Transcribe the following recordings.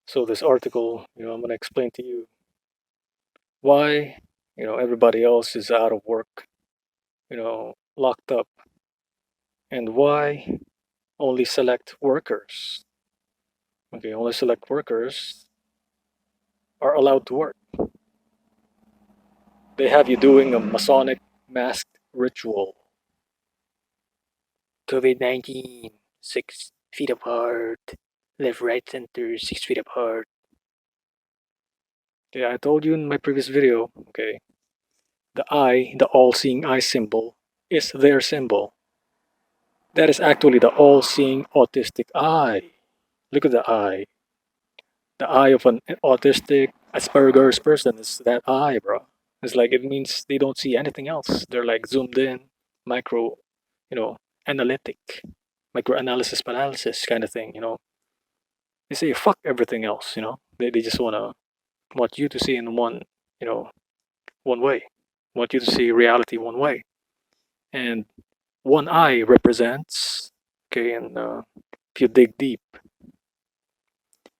So this article, I'm gonna explain to you why, everybody else is out of work, locked up, and why only select workers, only select workers are allowed to work. They have you doing a Masonic masked ritual. COVID-19, 6 feet apart. Left, right, center, 6 feet apart. Yeah, I told you in my previous video, the eye, the all seeing eye symbol, is their symbol. That is actually the all seeing autistic eye. Look at the eye. The eye of an autistic Asperger's person is that eye, bro. It's like it means they don't see anything else. They're like zoomed in, micro, you know, analytic, micro analysis paralysis kind of thing. They say fuck everything else. They just want you to see in you know, one way. Want you to see reality one way. And one eye represents, and if you dig deep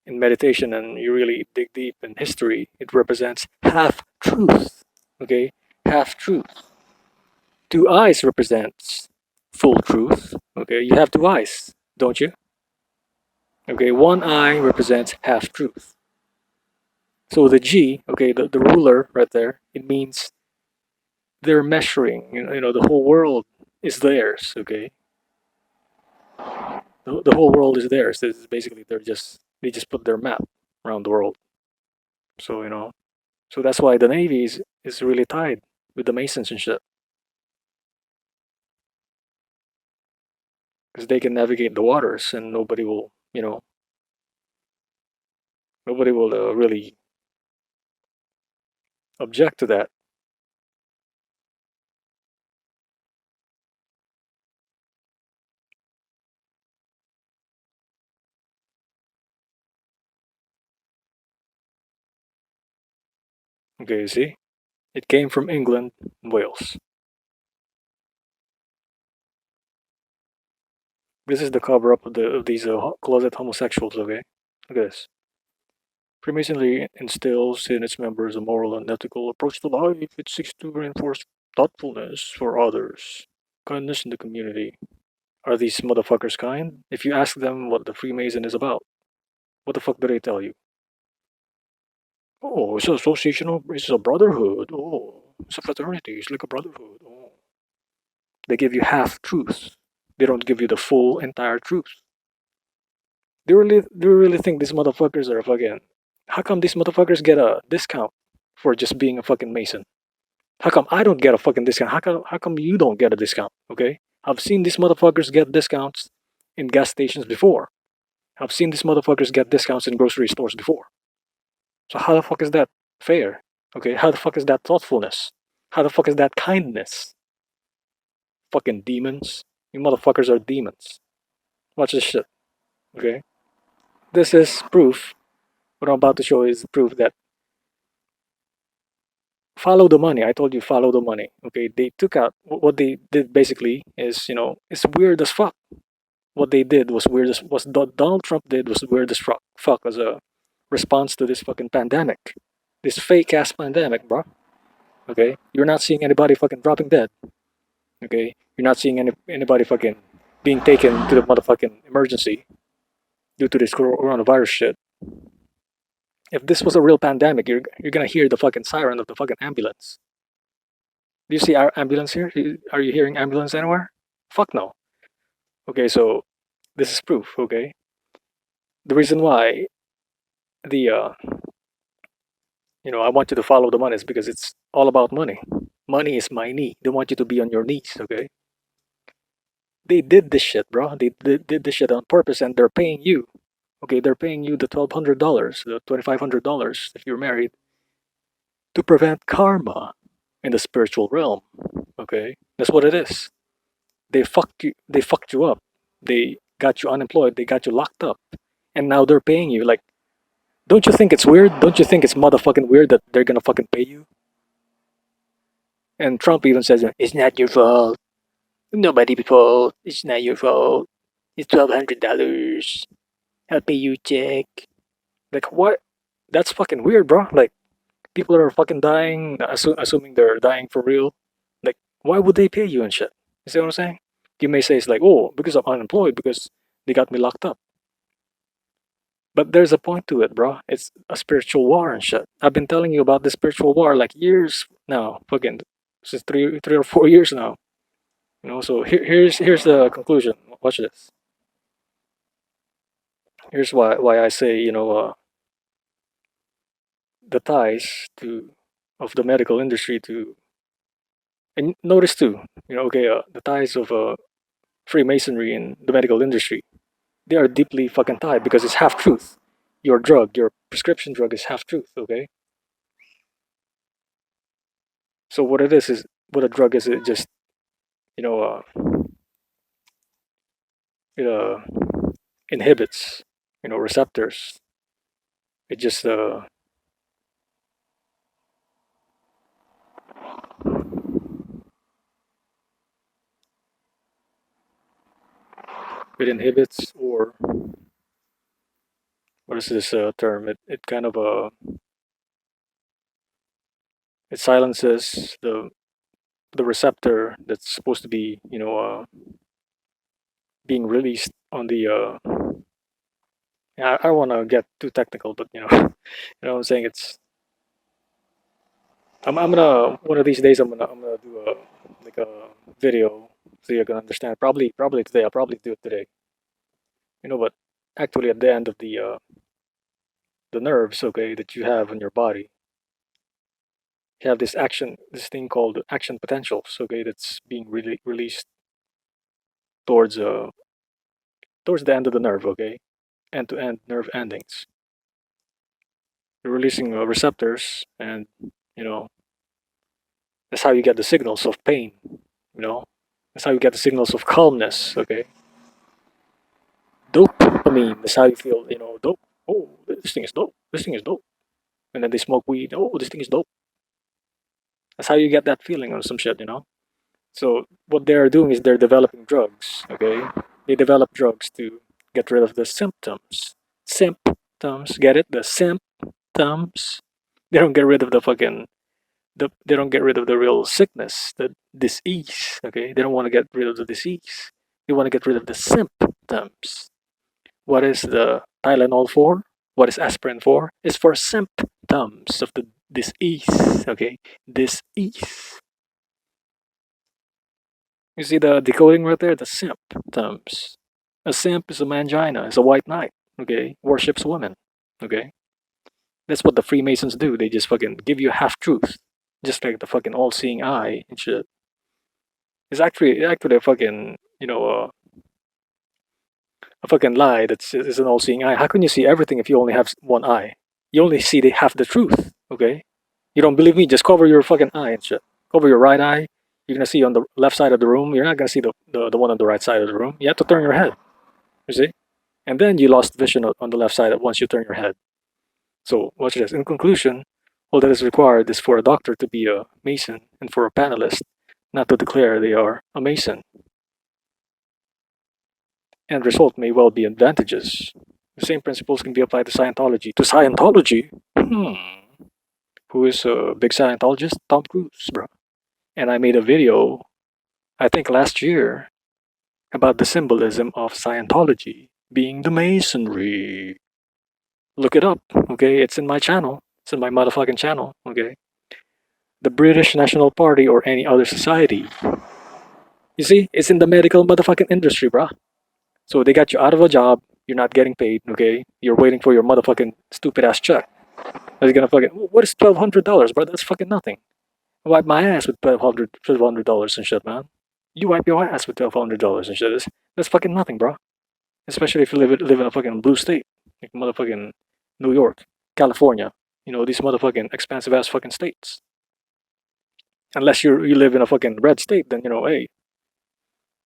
in meditation and you really dig deep in history, it represents half truth. Okay, half truth. Two eyes represents full truth. Okay, you have two eyes, don't you? Okay, one eye represents half truth. So the G, the ruler right there, it means they're measuring. The whole world is theirs. Okay, the whole world is theirs. This is basically they just put their map around the world. So so that's why the Navy is really tied with the Masons and shit, because they can navigate the waters and nobody will really object to that. Okay, you see, it came from England, and Wales. This is the cover up of these closet homosexuals. Okay, look at this. Freemasonry instills in its members a moral and ethical approach to life. It seeks to reinforce thoughtfulness for others, kindness in the community. Are these motherfuckers kind? If you ask them what the Freemason is about, what the fuck do they tell you? Oh, it's an association of, it's a brotherhood. Oh, it's a fraternity. It's like a brotherhood. Oh. They give you half truth. They don't give you the full, entire truth. Do you really think these motherfuckers are fucking? How come these motherfuckers get a discount for just being a fucking Mason? How come I don't get a fucking discount? How come you don't get a discount? Okay, I've seen these motherfuckers get discounts in gas stations before. I've seen these motherfuckers get discounts in grocery stores before. So how the fuck is that fair? Okay, how the fuck is that thoughtfulness? How the fuck is that kindness? Fucking demons. You motherfuckers are demons. Watch this shit. Okay? This is proof. What I'm about to show is proof that follow the money. I told you follow the money. Okay, they took out what they did basically is, it's weird as fuck. What they did was weird as was Donald Trump did was weird as fuck as a response to this fucking pandemic. This fake ass pandemic, bro. Okay? You're not seeing anybody fucking dropping dead. Okay? You're not seeing anybody fucking being taken to the motherfucking emergency due to this coronavirus shit. If this was a real pandemic, you're gonna hear the fucking siren of the fucking ambulance. Do you see our ambulance here? Are you hearing ambulance anywhere? Fuck no. Okay, so this is proof. Okay, the reason why the I want you to follow the money is because it's all about money. Money is my knee. They want you to be on your knees. Okay, they did this shit, bro. They did this shit on purpose, and they're paying you. Okay, they're paying you the $1,200, the $2,500 if you're married, to prevent karma in the spiritual realm. Okay, that's what it is. They fucked you. They fucked you up. They got you unemployed. They got you locked up, and now they're paying you. Like, don't you think it's weird? Don't you think it's motherfucking weird that they're gonna fucking pay you? And Trump even says it's not your fault. Nobody fault. It's not your fault. It's $1,200. I'll pay you check. Like what? That's fucking weird, bro. Like people are fucking dying, assuming they're dying for real. Like why would they pay you and shit? You see what I'm saying? You may say it's like, oh, because I'm unemployed because they got me locked up. But there's a point to it, bro. It's a spiritual war and shit. I've been telling you about the spiritual war like years now, fucking since three or 4 years now. So here's the conclusion. Watch this. Here's why I say the ties to of the medical industry to and notice too. Okay, the ties of Freemasonry in the medical industry. They are deeply fucking tied because it's half truth. Your drug, your prescription drug, is half truth. Okay, so what it is what a drug is. It just you know it inhibits receptors. It just it inhibits, or what is this term? It kind of it silences the receptor that's supposed to be being released on the I don't want to get too technical, but what I'm saying. I'm gonna one of these days I'm gonna do a like a video so you can understand. Probably today. I'll probably do it today. But actually at the end of the nerves, okay, that you have in your body, you have this thing called action potentials, okay, that's being really released towards towards the end of the nerve, okay, end to end nerve endings. You're releasing receptors, and you know that's how you get the signals of pain. That's how you get the signals of calmness, okay. Dopamine. That's how you feel. Dope. Oh, this thing is dope. This thing is dope. And then they smoke weed. Oh, this thing is dope. That's how you get that feeling or some shit. So what they're doing is they're developing drugs. Okay, they develop drugs to get rid of the symptoms. Symptoms. Get it? The symptoms. They don't get rid of the fucking. They don't get rid of the real sickness, the disease. Okay, they don't want to get rid of the disease. They want to get rid of the symptoms. What is the Tylenol for? What is aspirin for? It's for symptoms of the disease. Okay, disease. You see the decoding right there? The symptoms. A simp is a mangina, is a white knight. Okay, worships women. Okay, that's what the Freemasons do. They just fucking give you half truth, just like the fucking all-seeing eye and shit. It's actually a fucking a fucking lie that's is an all-seeing eye. How can you see everything if you only have one eye? You only see half the truth. Okay, you don't believe me? Just cover your fucking eye and shit. Cover your right eye. You're gonna see on the left side of the room. You're not gonna see the one on the right side of the room. You have to turn your head. You see, and then you lost vision on the left side once you turn your head. So watch this. In conclusion, all that is required is for a doctor to be a Mason and for a panelist not to declare they are a Mason. End result may well be advantages. The same principles can be applied to Scientology. To Scientology? Who is a big Scientologist? Tom Cruise, bro. And I made a video, I think last year, about the symbolism of Scientology being the Masonry. Look it up, okay? It's in my channel. It's in my motherfucking channel, okay? The British National Party or any other society. You see, it's in the medical motherfucking industry, bruh. So they got you out of a job, you're not getting paid, okay? You're waiting for your motherfucking stupid ass check. Are you gonna fucking, what is $1,200, bro? That's fucking nothing. I wipe my ass with $1,200 and shit, man. You wipe your ass with $1,200 and shit. That's fucking nothing, bro. Especially if you live in a fucking blue state, like motherfucking New York, California. These motherfucking expensive ass fucking states. Unless you live in a fucking red state, then hey,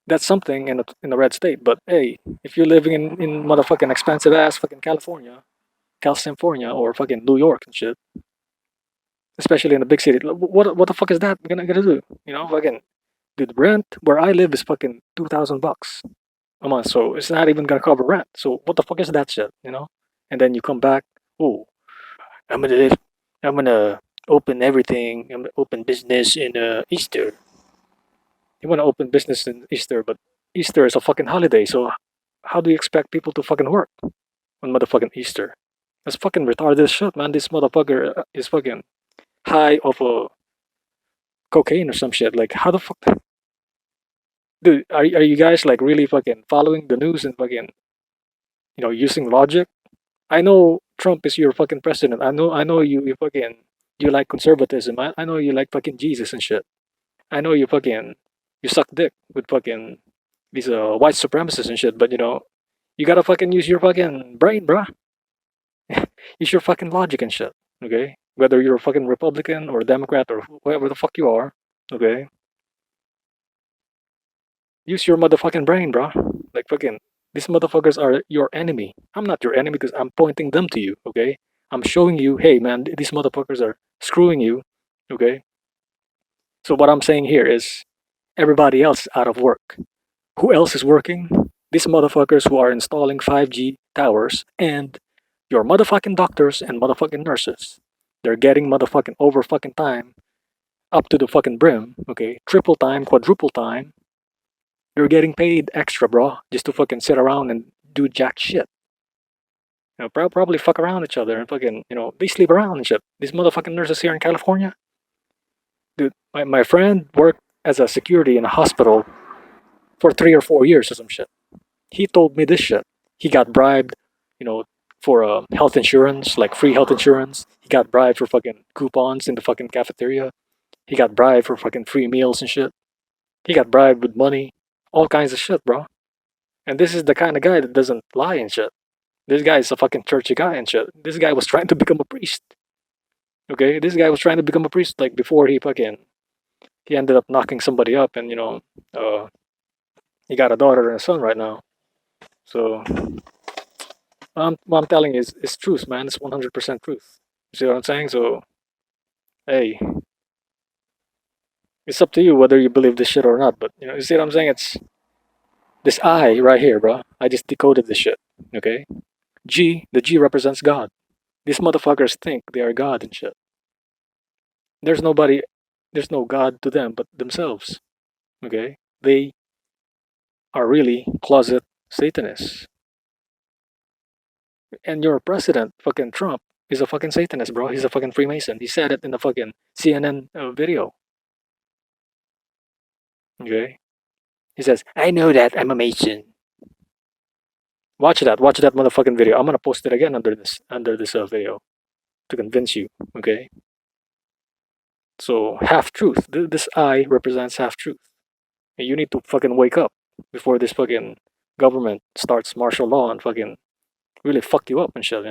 that's something in a red state. But hey, if you're living in motherfucking expensive ass fucking California, or fucking New York and shit, especially in a big city, what the fuck is that gonna do? Fucking dude, rent where I live is fucking $2,000 a month, so it's not even gonna cover rent. So what the fuck is that shit? And then you come back Oh, I'm gonna live, I'm gonna open everything. I'm gonna open business in Easter. You want to open business in Easter, but Easter is a fucking holiday. So how do you expect people to fucking work on motherfucking Easter? That's fucking retarded shit, man. This motherfucker is fucking high of a cocaine or some shit. Like, how the fuck, dude? Are you guys like really fucking following the news and fucking using logic? I know Trump is your fucking president. I know you fucking you like conservatism. I know you like fucking Jesus and shit. I know you suck dick with fucking these white supremacists and shit. But you gotta fucking use your fucking brain, bruh. Use your fucking logic and shit. Okay, whether you're a fucking Republican or Democrat or whoever the fuck you are. Okay, use your motherfucking brain, bruh. Like fucking these motherfuckers are your enemy. I'm not your enemy because I'm pointing them to you. Okay, I'm showing you, hey man, these motherfuckers are screwing you. Okay, so what I'm saying here is everybody else is out of work. Who else is working? These motherfuckers who are installing 5G towers and your motherfucking doctors and motherfucking nurses. They're getting motherfucking over fucking time up to the fucking brim, okay? Triple time, quadruple time. They're getting paid extra, bro, just to fucking sit around and do jack shit. Probably fuck around each other and fucking, they sleep around and shit. These motherfucking nurses here in California, dude, my friend worked as a security in a hospital for 3 or 4 years or some shit. He told me this shit. He got bribed, you know, for health insurance, like free health insurance. He got bribed for fucking coupons in the fucking cafeteria. He got bribed for fucking free meals and shit. He got bribed with money, all kinds of shit, bro. And this is the kind of guy that doesn't lie and shit. This guy is a fucking churchy guy and shit. This guy was trying to become a priest. Okay, this guy was trying to become a priest like before he ended up knocking somebody up and he got a daughter and a son right now. So what I'm telling you is truth, man. It's 100% truth. You see what I'm saying? So, hey, it's up to you whether you believe this shit or not. But, you see what I'm saying? It's this I right here, bro. I just decoded this shit. Okay? The G represents God. These motherfuckers think they are God and shit. There's nobody, there's no God to them but themselves. Okay? They are really closet Satanists. And your president, fucking Trump, is a fucking Satanist, bro. He's a fucking Freemason. He said it in the fucking CNN video. Okay? He says, I know that I'm a Mason. Watch that motherfucking video. I'm gonna post it again under this video to convince you. Okay? So half truth. This I represents half truth. And you need to fucking wake up before this fucking government starts martial law and fucking really fuck you up and shit.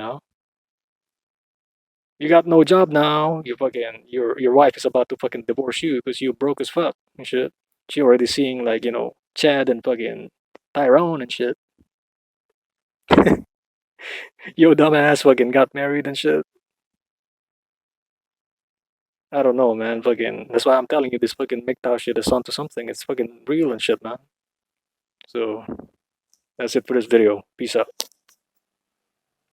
You got no job now. You fucking your wife is about to fucking divorce you because you broke as fuck and shit. She already seeing like Chad and fucking Tyrone and shit. Yo, dumbass fucking got married and shit. I don't know, man. Fucking. That's why I'm telling you this fucking MGTOW shit is onto something. It's fucking real and shit, man. So that's it for this video. Peace out.